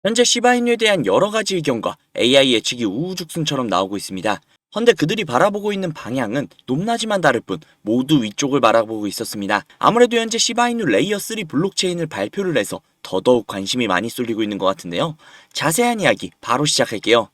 현재 시바이누에 대한 여러 가지 의견과 AI 예측이 우후죽순처럼 나오고 있습니다. 헌데 그들이 바라보고 있는 방향은 높낮이만 다를 뿐 모두 위쪽을 바라보고 있었습니다. 아무래도 현재 시바이누 레이어 3 블록체인을 발표를 해서 더더욱 관심이 많이 쏠리고 있는 것 같은데요. 자세한 이야기 바로 시작할게요.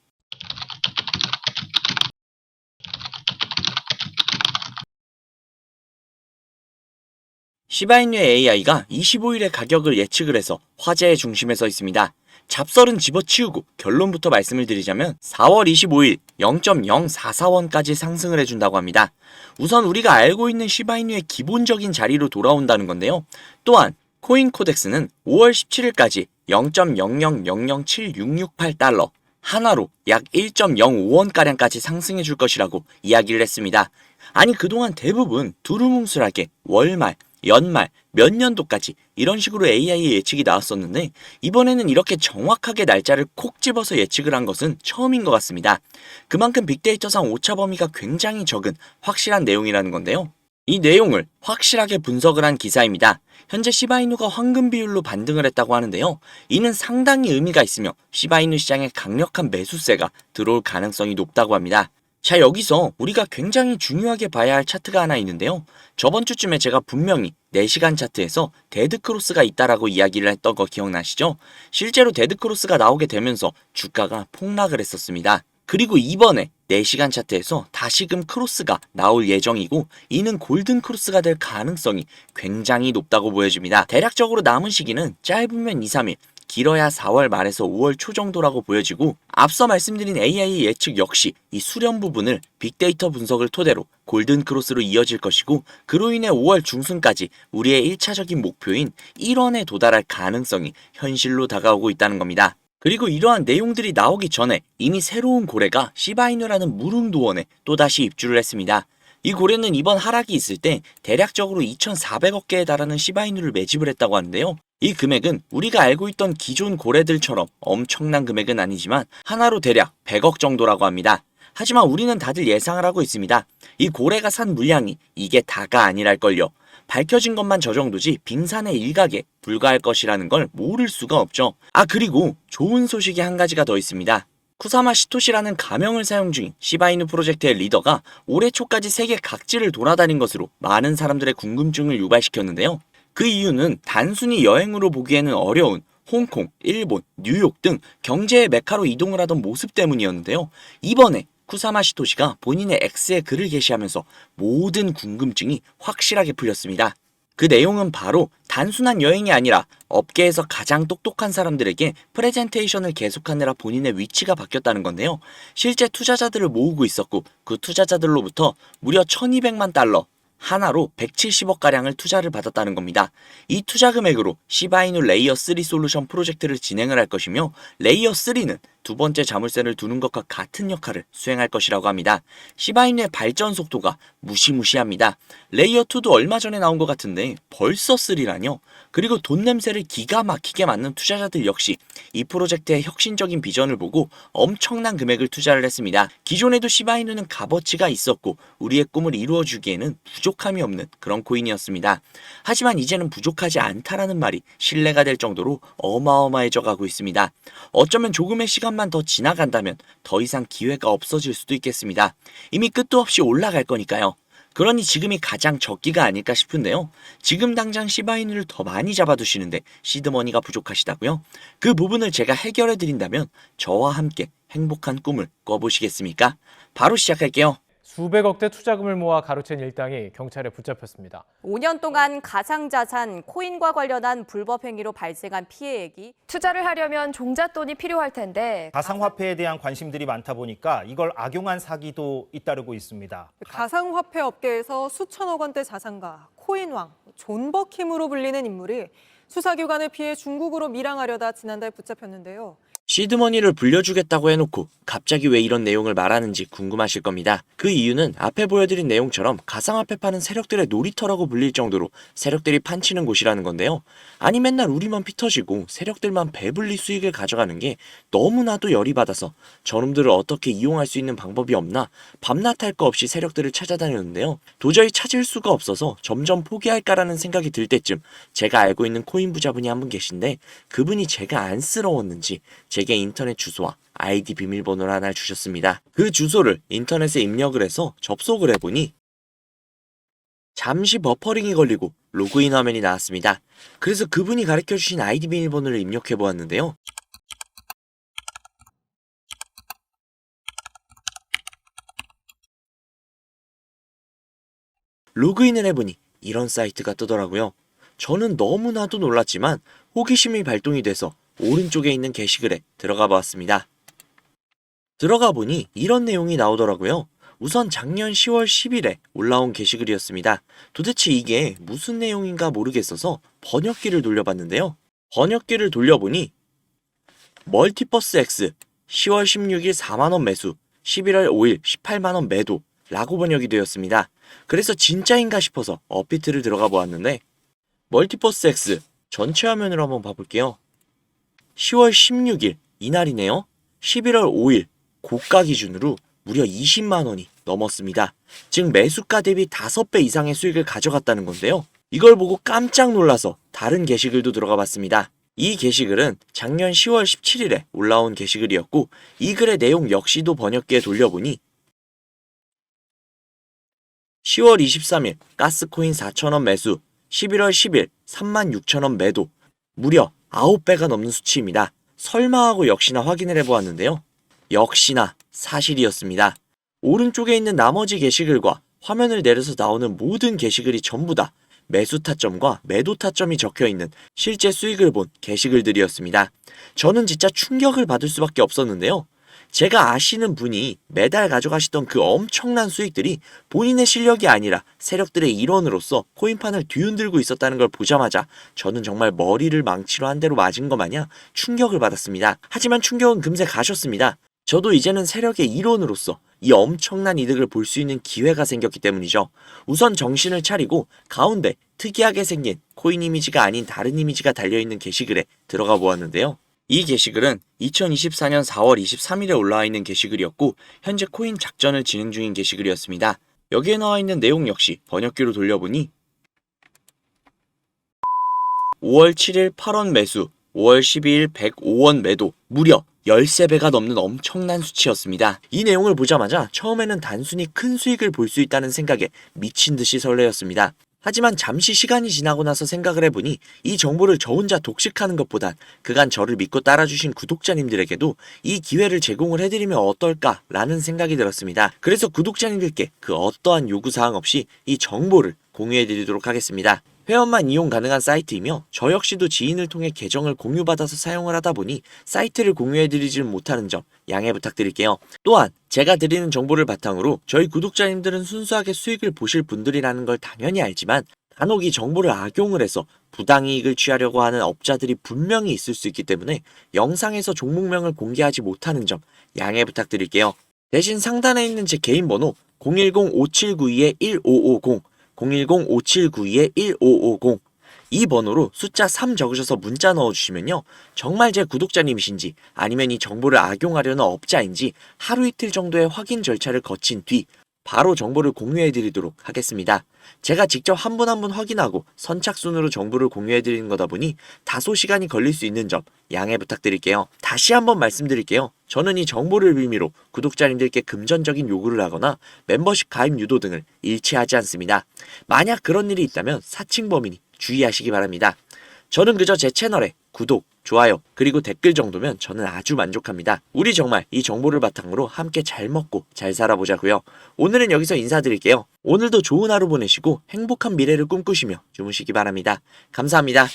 시바이누의 AI가 25일에 가격을 예측을 해서 화제의 중심에 서 있습니다. 잡설은 집어치우고 결론부터 말씀을 드리자면 4월 25일 0.044원까지 상승을 해준다고 합니다. 우선 우리가 알고 있는 시바이누의 기본적인 자리로 돌아온다는 건데요. 또한 코인 코덱스는 5월 17일까지 0.000076668달러 하나로 약 1.05원가량까지 상승해 줄 것이라고 이야기를 했습니다. 아니 그동안 대부분 두루뭉술하게 월말, 연말, 몇 년도까지 이런 식으로 AI의 예측이 나왔었는데 이번에는 이렇게 정확하게 날짜를 콕 집어서 예측을 한 것은 처음인 것 같습니다. 그만큼 빅데이터상 오차 범위가 굉장히 적은 확실한 내용이라는 건데요. 이 내용을 확실하게 분석을 한 기사입니다. 현재 시바이누가 황금 비율로 반등을 했다고 하는데요. 이는 상당히 의미가 있으며 시바이누 시장에 강력한 매수세가 들어올 가능성이 높다고 합니다. 자, 여기서 우리가 굉장히 중요하게 봐야 할 차트가 하나 있는데요. 저번 주쯤에 제가 분명히 4시간 차트에서 데드크로스가 있다라고 이야기를 했던 거 기억나시죠? 실제로 데드크로스가 나오게 되면서 주가가 폭락을 했었습니다. 그리고 이번에 4시간 차트에서 다시금 크로스가 나올 예정이고 이는 골든 크로스가 될 가능성이 굉장히 높다고 보여집니다. 대략적으로 남은 시기는 짧으면 2, 3일, 길어야 4월 말에서 5월 초 정도라고 보여지고 앞서 말씀드린 AI 예측 역시 이 수렴 부분을 빅데이터 분석을 토대로 골든 크로스로 이어질 것이고 그로 인해 5월 중순까지 우리의 1차적인 목표인 1원에 도달할 가능성이 현실로 다가오고 있다는 겁니다. 그리고 이러한 내용들이 나오기 전에 이미 새로운 고래가 시바이누라는 무릉도원에 또다시 입주를 했습니다. 이 고래는 이번 하락이 있을 때 대략적으로 2,400억 개에 달하는 시바이누를 매집을 했다고 하는데요. 이 금액은 우리가 알고 있던 기존 고래들처럼 엄청난 금액은 아니지만 하나로 대략 100억 정도라고 합니다. 하지만 우리는 다들 예상을 하고 있습니다. 이 고래가 산 물량이 이게 다가 아니랄걸요. 밝혀진 것만 저 정도지 빙산의 일각에 불과할 것이라는 걸 모를 수가 없죠. 아 그리고 좋은 소식이 한 가지가 더 있습니다. 쿠사마 시토시라는 가명을 사용 중인 시바이누 프로젝트의 리더가 올해 초까지 세계 각지를 돌아다닌 것으로 많은 사람들의 궁금증을 유발시켰는데요. 그 이유는 단순히 여행으로 보기에는 어려운 홍콩, 일본, 뉴욕 등 경제의 메카로 이동을 하던 모습 때문이었는데요. 이번에 쿠사마 시토시가 본인의 X에 글을 게시하면서 모든 궁금증이 확실하게 풀렸습니다. 그 내용은 바로 단순한 여행이 아니라 업계에서 가장 똑똑한 사람들에게 프레젠테이션을 계속하느라 본인의 위치가 바뀌었다는 건데요. 실제 투자자들을 모으고 있었고 그 투자자들로부터 무려 1200만 달러 하나로 170억가량을 투자를 받았다는 겁니다. 이 투자 금액으로 시바이누 레이어 3 솔루션 프로젝트를 진행을 할 것이며 레이어 3는 두 번째 자물쇠를 두는 것과 같은 역할을 수행할 것이라고 합니다. 시바이누의 발전 속도가 무시무시합니다. 레이어 2도 얼마 전에 나온 것 같은데 벌써 3라뇨? 그리고 돈 냄새를 기가 막히게 맡는 투자자들 역시 이 프로젝트의 혁신적인 비전을 보고 엄청난 금액을 투자를 했습니다. 기존에도 시바이누는 값어치가 있었고 우리의 꿈을 이루어주기에는 부족함이 없는 그런 코인이었습니다. 하지만 이제는 부족하지 않다라는 말이 신뢰가 될 정도로 어마어마해져 가고 있습니다. 어쩌면 조금의 시간만 더 지나간다면 더 이상 기회가 없어질 수도 있겠습니다. 이미 끝도 없이 올라갈 거니까요. 그러니 지금이 가장 적기가 아닐까 싶은데요. 지금 당장 시바이누를 더 많이 잡아두시는데 시드머니가 부족하시다고요? 그 부분을 제가 해결해 드린다면 저와 함께 행복한 꿈을 꿔보시겠습니까? 바로 시작할게요. 수백억대 투자금을 모아 가로챈 일당이 경찰에 붙잡혔습니다. 5년 동안 가상자산, 코인과 관련한 불법 행위로 발생한 피해액이 투자를 하려면 종잣돈이 필요할 텐데 가상화폐에 대한 관심들이 많다 보니까 이걸 악용한 사기도 잇따르고 있습니다. 가상화폐 업계에서 수천억 원대 자산가, 코인왕, 존 버킴으로 불리는 인물이 수사기관을 피해 중국으로 밀항하려다 지난달 붙잡혔는데요. 시드머니를 불려주겠다고 해놓고 갑자기 왜 이런 내용을 말하는지 궁금하실 겁니다. 그 이유는 앞에 보여드린 내용처럼 가상화폐 파는 세력들의 놀이터라고 불릴 정도로 세력들이 판치는 곳이라는 건데요. 아니 맨날 우리만 피 터지고 세력들만 배불리 수익을 가져가는 게 너무나도 열이 받아서 저놈들을 어떻게 이용할 수 있는 방법이 없나 밤낮 할 거 없이 세력들을 찾아다녔는데요. 도저히 찾을 수가 없어서 점점 포기할까라는 생각이 들 때쯤 제가 알고 있는 코인 부자분이 한 분 계신데 그분이 제가 안쓰러웠는지 제게 인터넷 주소와 아이디 비밀번호를 하나 주셨습니다. 그 주소를 인터넷에 입력을 해서 접속을 해보니 잠시 버퍼링이 걸리고 로그인 화면이 나왔습니다. 그래서 그분이 가르쳐주신 아이디 비밀번호를 입력해 보았는데요. 로그인을 해보니 이런 사이트가 뜨더라고요. 저는 너무나도 놀랐지만 호기심이 발동이 돼서 오른쪽에 있는 게시글에 들어가 보았습니다. 들어가 보니 이런 내용이 나오더라고요. 우선 작년 10월 10일에 올라온 게시글이었습니다. 도대체 이게 무슨 내용인가 모르겠어서 번역기를 돌려봤는데요. 번역기를 돌려보니 멀티버스 X 10월 16일 4만원 매수 11월 5일 18만원 매도 라고 번역이 되었습니다. 그래서 진짜인가 싶어서 업비트를 들어가 보았는데 멀티버스 X 전체 화면으로 한번 봐볼게요. 10월 16일 이날이네요. 11월 5일 고가 기준으로 무려 20만원이 넘었습니다. 즉 매수가 대비 5배 이상의 수익을 가져갔다는 건데요. 이걸 보고 깜짝 놀라서 다른 게시글도 들어가 봤습니다. 이 게시글은 작년 10월 17일에 올라온 게시글이었고 이 글의 내용 역시도 번역기에 돌려보니 10월 23일 가스코인 4,000원 매수 11월 10일 36,000원 매도 무려 9배가 넘는 수치입니다. 설마 하고 역시나 확인을 해보았는데요. 역시나 사실이었습니다. 오른쪽에 있는 나머지 게시글과 화면을 내려서 나오는 모든 게시글이 전부 다 매수 타점과 매도 타점이 적혀있는 실제 수익을 본 게시글들이었습니다. 저는 진짜 충격을 받을 수밖에 없었는데요. 제가 아시는 분이 매달 가져가시던 그 엄청난 수익들이 본인의 실력이 아니라 세력들의 일원으로서 코인판을 뒤흔들고 있었다는 걸 보자마자 저는 정말 머리를 망치로 한 대로 맞은 것 마냥 충격을 받았습니다. 하지만 충격은 금세 가셨습니다. 저도 이제는 세력의 일원으로서 이 엄청난 이득을 볼 수 있는 기회가 생겼기 때문이죠. 우선 정신을 차리고 가운데 특이하게 생긴 코인 이미지가 아닌 다른 이미지가 달려있는 게시글에 들어가 보았는데요. 이 게시글은 2024년 4월 23일에 올라와 있는 게시글이었고 현재 코인 작전을 진행 중인 게시글이었습니다. 여기에 나와 있는 내용 역시 번역기로 돌려보니 5월 7일 8원 매수, 5월 12일 105원 매도, 무려 13배가 넘는 엄청난 수치였습니다. 이 내용을 보자마자 처음에는 단순히 큰 수익을 볼 수 있다는 생각에 미친 듯이 설레었습니다. 하지만 잠시 시간이 지나고 나서 생각을 해보니 이 정보를 저 혼자 독식하는 것보단 그간 저를 믿고 따라주신 구독자님들에게도 이 기회를 제공을 해드리면 어떨까라는 생각이 들었습니다. 그래서 구독자님들께 그 어떠한 요구사항 없이 이 정보를 공유해드리도록 하겠습니다. 회원만 이용 가능한 사이트이며 저 역시도 지인을 통해 계정을 공유받아서 사용을 하다 보니 사이트를 공유해드리지는 못하는 점 양해 부탁드릴게요. 또한 제가 드리는 정보를 바탕으로 저희 구독자님들은 순수하게 수익을 보실 분들이라는 걸 당연히 알지만 간혹 이 정보를 악용을 해서 부당이익을 취하려고 하는 업자들이 분명히 있을 수 있기 때문에 영상에서 종목명을 공개하지 못하는 점 양해 부탁드릴게요. 대신 상단에 있는 제 개인 번호 010-5792-1550 010-5792-1550 이 번호로 숫자 3 적으셔서 문자 넣어주시면요. 정말 제 구독자님이신지 아니면 이 정보를 악용하려는 업자인지 하루 이틀 정도의 확인 절차를 거친 뒤 바로 정보를 공유해드리도록 하겠습니다. 제가 직접 한 분 한 분 확인하고 선착순으로 정보를 공유해드리는 거다 보니 다소 시간이 걸릴 수 있는 점 양해 부탁드릴게요. 다시 한번 말씀드릴게요. 저는 이 정보를 빌미로 구독자님들께 금전적인 요구를 하거나 멤버십 가입 유도 등을 일치하지 않습니다. 만약 그런 일이 있다면 사칭 범인이 주의하시기 바랍니다. 저는 그저 제 채널에 구독, 좋아요, 그리고 댓글 정도면 저는 아주 만족합니다. 우리 정말 이 정보를 바탕으로 함께 잘 먹고 잘 살아보자고요. 오늘은 여기서 인사드릴게요. 오늘도 좋은 하루 보내시고 행복한 미래를 꿈꾸시며 주무시기 바랍니다. 감사합니다.